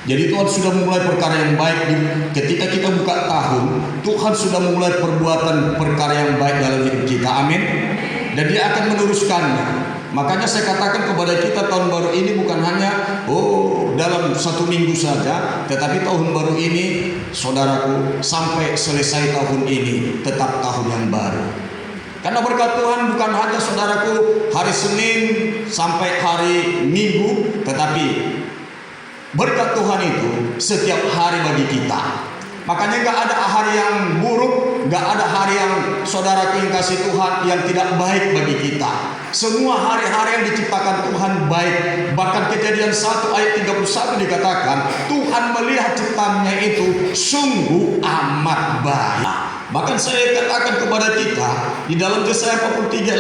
Jadi Tuhan sudah memulai perkara yang baik. Ketika kita buka tahun, Tuhan sudah memulai perbuatan perkara yang baik dalam hidup kita. Amin. Dan Dia akan meneruskannya. Makanya saya katakan kepada kita, tahun baru ini bukan hanya dalam 1 minggu saja, tetapi tahun baru ini, saudaraku, sampai selesai tahun ini tetap tahun yang baru. Karena berkat Tuhan bukan hanya, saudaraku, hari Senin sampai hari Minggu, tetapi berkat Tuhan itu setiap hari bagi kita. Makanya gak ada hari yang buruk, gak ada hari yang, saudara, kasih Tuhan yang tidak baik bagi kita. Semua hari-hari yang diciptakan Tuhan baik. Bahkan Kejadian 1 ayat 31 dikatakan, Tuhan melihat ciptaannya itu sungguh amat baik. Bahkan saya katakan kepada kita di dalam Yesaya 43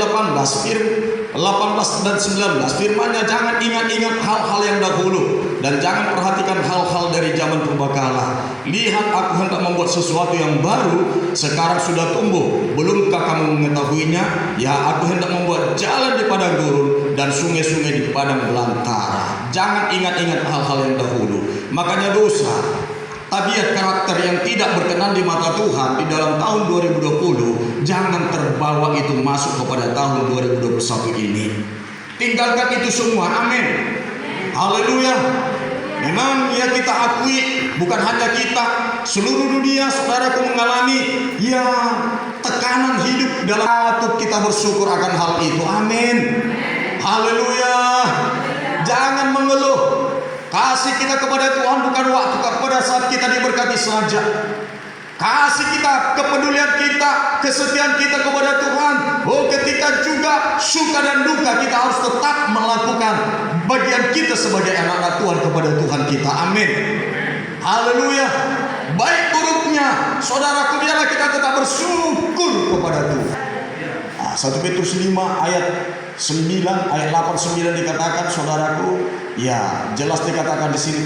18 dan 19, firman-Nya, jangan ingat-ingat hal-hal yang dahulu dan jangan perhatikan hal-hal dari zaman purbakala. Lihat, aku hendak membuat sesuatu yang baru, sekarang sudah tumbuh, belumkah kamu mengetahuinya? Ya, aku hendak membuat jalan di padang gurun dan sungai-sungai di padang belantara. Jangan ingat-ingat hal-hal yang dahulu. Makanya dosa, tabiat karakter yang tidak berkenan di mata Tuhan di dalam tahun 2020, jangan terbawa itu masuk kepada tahun 2021 ini. Tinggalkan itu semua. Amin. Haleluya. Memang ya, kita akui, bukan hanya kita, seluruh dunia, saudaraku, mengalami tekanan hidup. Dalam patut kita bersyukur akan hal itu. Amin. Haleluya. Jangan mengeluh. Kasih kita kepada Tuhan bukan waktu pada saat kita diberkati saja. Kasih kita, kepedulian kita, kesetiaan kita kepada Tuhan, ketika juga suka dan duka, kita harus tetap melakukan bagian kita sebagai anak-anak Tuhan kepada Tuhan kita. Amin. Haleluya. Baik buruknya, saudaraku, biarlah kita tetap bersyukur kepada Tuhan. 1 Petrus 5 ayat 9 ayat 8-9 dikatakan, saudaraku, jelas dikatakan di sini.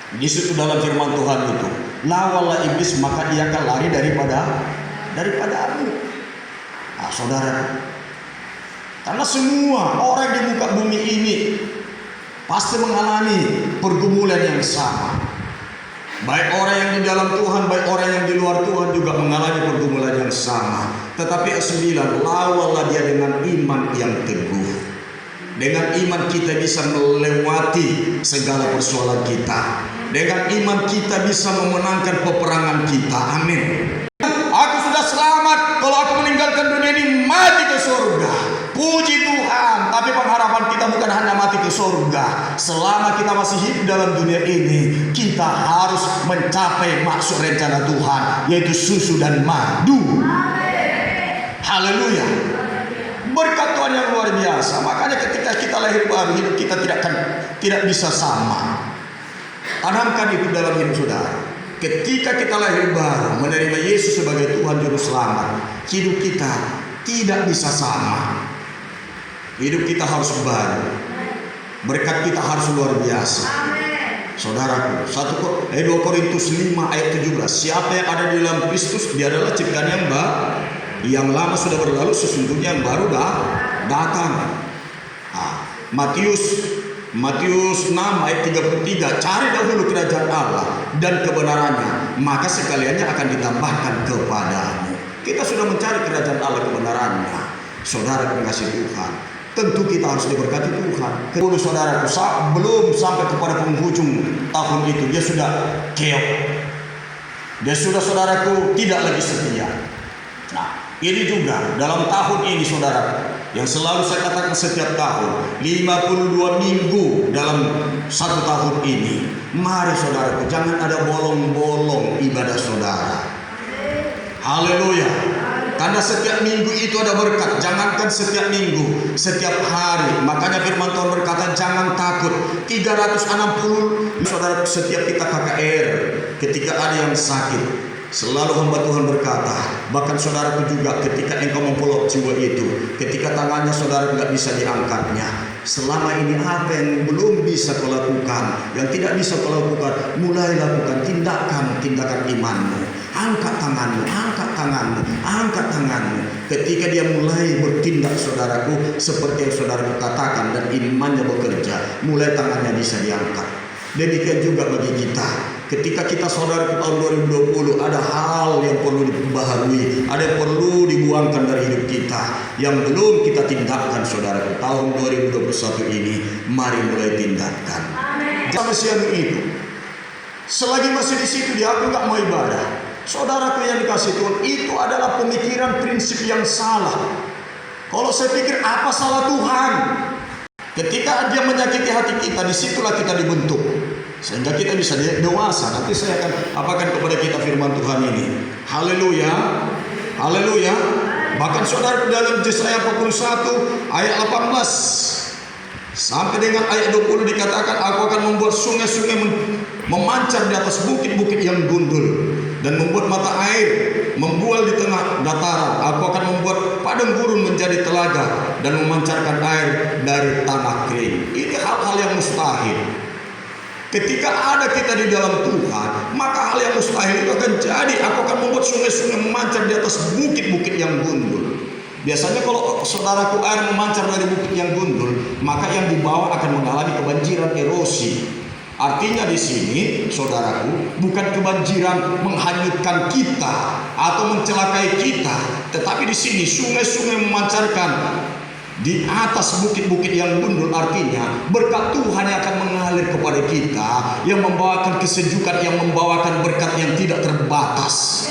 Di situ dalam firman Tuhan itu, lawanlah iblis maka ia akan lari daripadamu. Saudara, karena semua orang di muka bumi ini pasti mengalami pergumulan yang sama. Baik orang yang di dalam Tuhan, baik orang yang di luar Tuhan juga mengalami pergumulan yang sama. Tetapi 9, lawanlah dia dengan iman yang teguh. Dengan iman kita bisa melewati segala persoalan kita. Dengan iman kita bisa memenangkan peperangan kita. Amin. Aku sudah selamat. Kalau aku meninggalkan dunia ini, mati ke surga. Puji Tuhan. Tapi pengharapan kita bukan hanya mati ke surga. Selama kita masih hidup dalam dunia ini, kita harus mencapai maksud rencana Tuhan, yaitu susu dan madu. Haleluya. Berkat Tuhan yang luar biasa. Makanya ketika kita lahir baru, hidup kita tidak bisa sama. Tanamkan itu dalam hidup saudara. Ketika kita lahir baru, menerima Yesus sebagai Tuhan Juru Selamat, hidup kita tidak bisa sama. Hidup kita harus baru. Berkat kita harus luar biasa. Saudaraku, 2 Korintus 5 ayat 17. Siapa yang ada di dalam Kristus, dia adalah ciptaan yang baru. Yang lama sudah berlalu, sesungguhnya yang baru datang. Matius 6 ayat 33. Cari dahulu kerajaan Allah dan kebenarannya, maka sekaliannya akan ditambahkan kepadamu. Kita sudah mencari kerajaan Allah, kebenarannya. Saudara kekasih Tuhan, tentu kita harus diberkati Tuhan. Kalau saudaraku belum sampai kepada penghujung tahun itu, dia sudah keok. Dia sudah, saudaraku, tidak lagi setia. Ini juga dalam tahun ini, saudara, yang selalu saya katakan setiap tahun, 52 minggu dalam 1 tahun ini. Mari saudaraku, jangan ada bolong-bolong ibadah saudara. Haleluya. Karena setiap minggu itu ada berkat. Jangankan setiap minggu, setiap hari. Makanya firman Tuhan berkata, jangan takut. 360 saudara, setiap kita KKR, ketika ada yang sakit, selalu hamba Tuhan berkata, bahkan saudaraku juga, ketika engkau mempeluk jiwa itu, ketika tangannya saudara tidak bisa diangkatnya, selama ini apa yang belum bisa kau lakukan, yang tidak bisa kau lakukan, mulai lakukan tindakan imanmu. Angkat tanganmu, angkat tanganmu, angkat tanganmu. Ketika dia mulai bertindak, saudaraku, seperti yang saudara katakan, dan imannya bekerja, mulai tangannya bisa diangkat. Demikian juga bagi kita. Ketika kita saudara ke tahun 2020, ada hal yang perlu dibaharui, ada yang perlu dibuangkan dari hidup kita yang belum kita tindakan saudara ke tahun 2021 ini. Mari mulai tindakan. Jangan sia-sia itu. Selagi masih di situ dia aku nggak mau ibadah. Saudaraku yang dikasih Tuhan, itu adalah pemikiran prinsip yang salah. Kalau saya pikir apa salah Tuhan? Ketika dia menyakiti hati kita, disitulah kita dibentuk sehingga kita bisa dewasa. Nanti saya akan apakan kepada kita firman Tuhan ini. Haleluya, haleluya. Bahkan saudara dalam Yesaya 41 ayat 18 sampai dengan ayat 20 dikatakan, aku akan membuat sungai-sungai memancar di atas bukit-bukit yang gundul dan membuat mata air membual di tengah dataran. Aku akan membuat padang gurun menjadi telaga dan memancarkan air dari tanah kering. Ini hal-hal yang mustahil. Ketika ada kita di dalam Tuhan, maka hal yang mustahil itu akan jadi. Aku akan membuat sungai-sungai memancar di atas bukit-bukit yang gundul. Biasanya kalau saudaraku air memancar dari bukit yang gundul, maka yang di bawah akan mengalami kebanjiran, erosi. Artinya di sini, saudaraku, bukan kebanjiran menghanyutkan kita atau mencelakai kita, tetapi di sini sungai-sungai memancarkan di atas bukit-bukit yang gundul. Artinya berkat Tuhan yang akan mengalir kepada kita, yang membawakan kesejukan, yang membawakan berkat yang tidak terbatas.